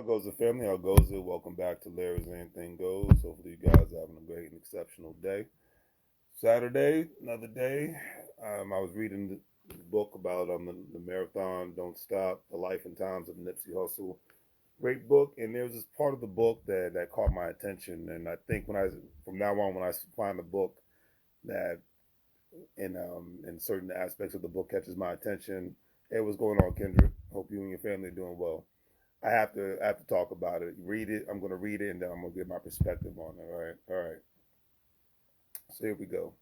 goes the family? How goes it? Welcome back to Larry's Anything Goes. Hopefully, you guys are having a great and exceptional day. Saturday, another day. I was reading the book about the marathon, Don't Stop, The Life and Times of Nipsey Hussle. Great book, and there was this part of the book that caught my attention. And I think from now on, when I find a book that in certain aspects of the book catches my attention, hey, what's going on, Kendrick? Hope you and your family are doing well. I have to talk about it. Read it. I'm gonna read it and then I'm gonna give my perspective on it. All right. All right. So here we go.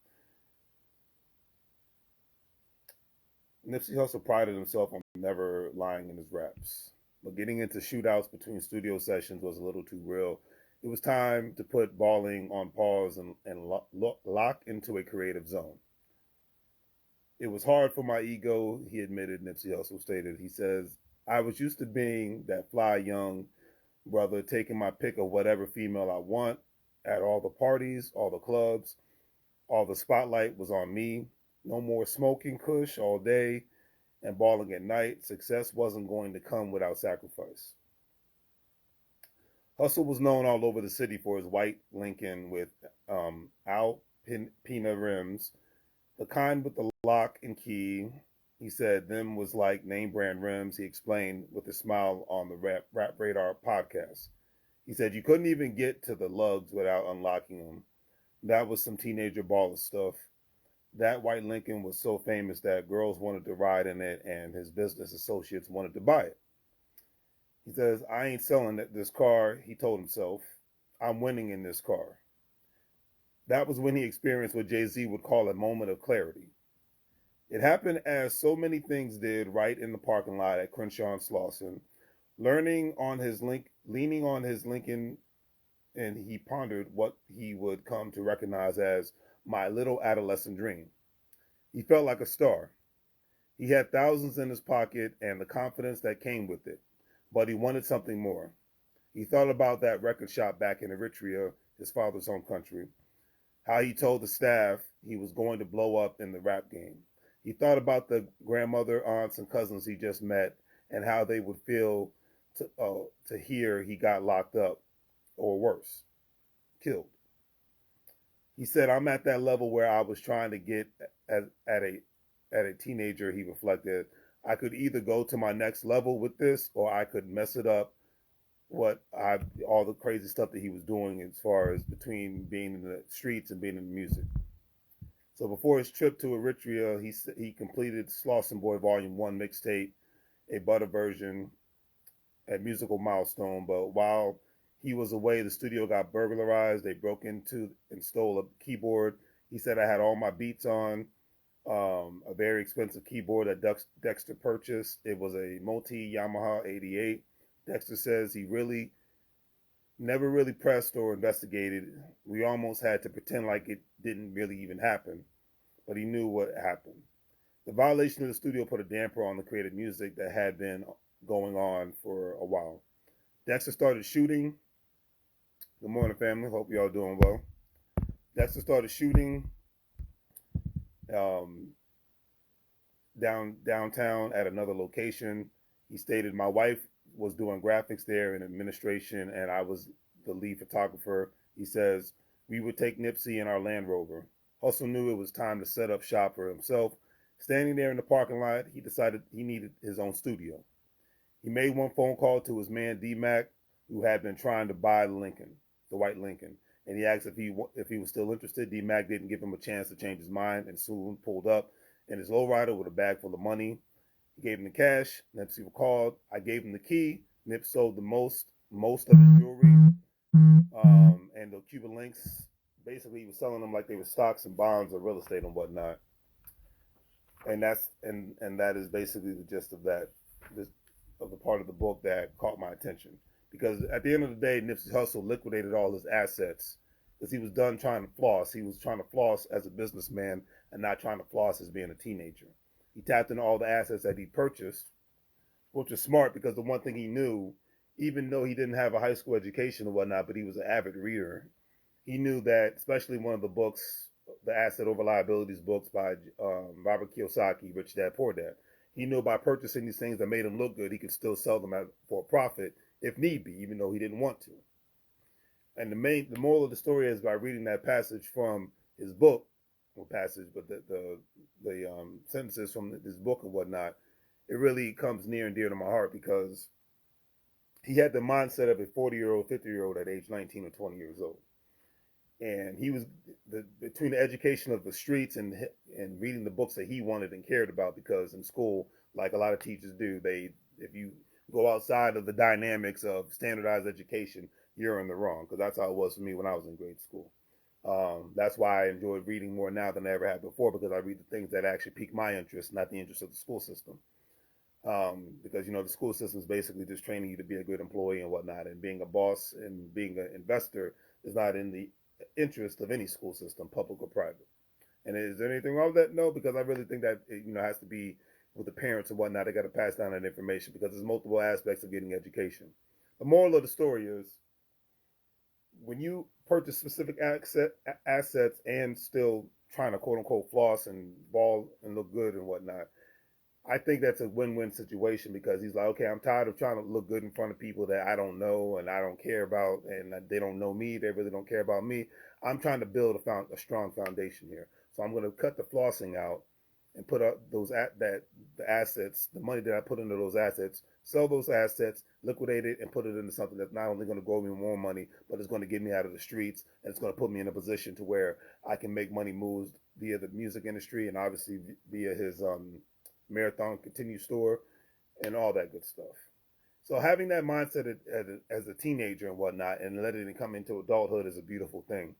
Nipsey Hussle prided himself on never lying in his raps. But getting into shootouts between studio sessions was a little too real. It was time to put balling on pause and lock into a creative zone. It was hard for my ego, he admitted, Nipsey Hussle stated. He says, I was used to being that fly young brother, taking my pick of whatever female I want at all the parties, all the clubs, all the spotlight was on me. No more smoking kush all day and balling at night. Success wasn't going to come without sacrifice. Hussle was known all over the city for his white Lincoln with Alpina rims, the kind with the lock and key. He said them was like name brand rims, he explained with a smile on the Rap Radar podcast. He said you couldn't even get to the lugs without unlocking them. That was some teenager baller stuff. That white Lincoln was so famous that girls wanted to ride in it and his business associates wanted to buy it. He says, I ain't selling this car, he told himself. I'm winning in this car. That was when he experienced what Jay-Z would call a moment of clarity. It happened as so many things did right in the parking lot at Crenshaw and Slauson. Leaning on his Lincoln, and he pondered what he would come to recognize as my little adolescent dream. He felt like a star. He had thousands in his pocket and the confidence that came with it, but he wanted something more. He thought about that record shop back in Eritrea, his father's home country, how he told the staff he was going to blow up in the rap game. He thought about the grandmother, aunts, and cousins he just met and how they would feel to hear he got locked up, or worse, killed. He said, I'm at that level where I was trying to get at a teenager, he reflected. I could either go to my next level with this or I could mess it up all the crazy stuff that he was doing as far as between being in the streets and being in the music. So before his trip to Eritrea, he completed Slauson Boy Volume 1 mixtape, a butter version, a musical milestone. But while he was away, the studio got burglarized. They broke into and stole a keyboard. He said, I had all my beats on, a very expensive keyboard that Dexter purchased. It was a multi Yamaha 88. Dexter says he never really pressed or investigated. We almost had to pretend like it didn't really even happen, but he knew what happened. The violation of the studio put a damper on the creative music that had been going on for a while. Dexter started shooting. Good morning, family. Hope y'all doing well. Dexter started shooting downtown at another location. He stated, my wife was doing graphics there in administration, and I was the lead photographer. He says, we would take Nipsey in our Land Rover. Hussle knew it was time to set up shop for himself. Standing there in the parking lot, he decided he needed his own studio. He made one phone call to his man D-Mac, who had been trying to buy the white Lincoln, and he asked if he was still interested. D-Mac didn't give him a chance to change his mind and soon pulled up in his lowrider with a bag full of money. He gave him the cash. Nipsey recalled, I gave him the key. Nip sold the most of his jewelry and the Cuban links. Basically, he was selling them like they were stocks and bonds or real estate and whatnot. And that is basically the gist of of the part of the book that caught my attention. Because at the end of the day, Nipsey Hussle liquidated all his assets because he was done trying to floss. He was trying to floss as a businessman and not trying to floss as being a teenager. He tapped into all the assets that he purchased, which was smart because the one thing he knew, even though he didn't have a high school education or whatnot, but he was an avid reader, he knew that, especially one of the books, the Asset Over Liabilities books by Robert Kiyosaki, Rich Dad, Poor Dad, he knew by purchasing these things that made him look good, he could still sell them for a profit, if need be, even though he didn't want to. And the moral of the story is by reading that passage from his book, or passage, but the sentences from his book and whatnot, it really comes near and dear to my heart because he had the mindset of a 40-year-old, 50-year-old at age 19 or 20 years old. And he was between the education of the streets and reading the books that he wanted and cared about, because in school, like a lot of teachers do, if you go outside of the dynamics of standardized education, you're in the wrong, because that's how it was for me when I was in grade school. That's why I enjoy reading more now than I ever had before, because I read the things that actually pique my interest, not the interest of the school system. Because the school system is basically just training you to be a good employee and whatnot, and being a boss and being an investor is not in the interest of any school system, public or private. And is there anything wrong with that? No, because I really think that it has to be with the parents and whatnot. They got to pass down that information, because there's multiple aspects of getting education. The moral of the story is, when you purchase specific assets and still trying to quote unquote floss and ball and look good and whatnot, I think that's a win-win situation, because he's like, okay, I'm tired of trying to look good in front of people that I don't know and I don't care about, and they don't know me. They really don't care about me. I'm trying to build a strong foundation here. So I'm going to cut the flossing out and put up the assets, the money that I put into those assets, sell those assets, liquidate it, and put it into something that's not only going to grow me more money, but it's going to get me out of the streets, and it's going to put me in a position to where I can make money moves via the music industry, and obviously via his Marathon Continue store and all that good stuff. So having that mindset as a teenager and whatnot, and letting it come into adulthood, is a beautiful thing.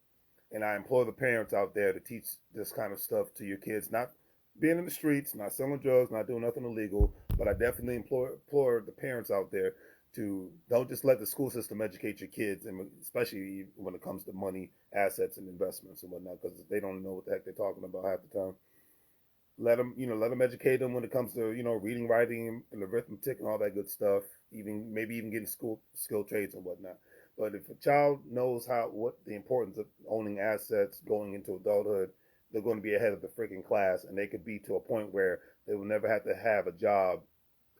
And I implore the parents out there to teach this kind of stuff to your kids, not being in the streets, not selling drugs, not doing nothing illegal, but I definitely implore the parents out there to don't just let the school system educate your kids, and especially when it comes to money, assets, and investments and whatnot, because they don't know what the heck they're talking about half the time. Let them educate them when it comes to reading, writing, and arithmetic and all that good stuff. Maybe even getting skill trades and whatnot. But if a child knows what the importance of owning assets going into adulthood, they're going to be ahead of the freaking class, and they could be to a point where they will never have to have a job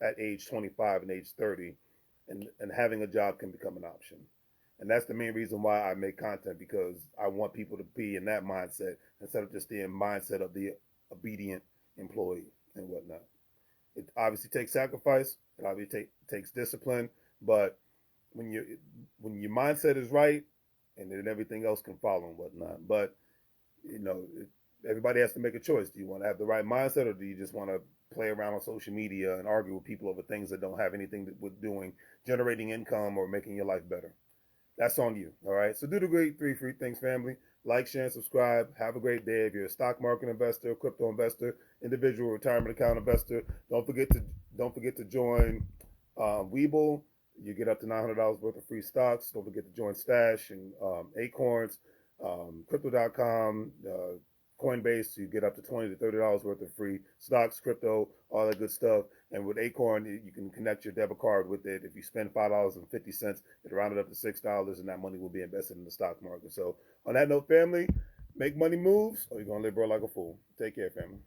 at age 25 and age 30, and having a job can become an option. And that's the main reason why I make content, because I want people to be in that mindset instead of just the mindset of the obedient employee and whatnot. It obviously takes sacrifice. It obviously takes discipline. But when your mindset is right, and then everything else can follow and whatnot. But everybody has to make a choice. Do you want to have the right mindset, or do you just want to play around on social media and argue with people over things that don't have anything with generating income or making your life better? That's on you. All right. So do the great 3 free things, family. Like, share, and subscribe. Have a great day. If you're a stock market investor, crypto investor, individual retirement account investor, don't forget to join WEBULL. You get up to $900 worth of free stocks. Don't forget to join Stash and Acorns, Crypto.com, Coinbase. You get up to $20 to $30 worth of free stocks, crypto, all that good stuff. And with Acorn, you can connect your debit card with it. If you spend $5.50, it rounded up to $6, and that money will be invested in the stock market. So on that note, family, make money moves, or you're going to live, bro, like a fool. Take care, family.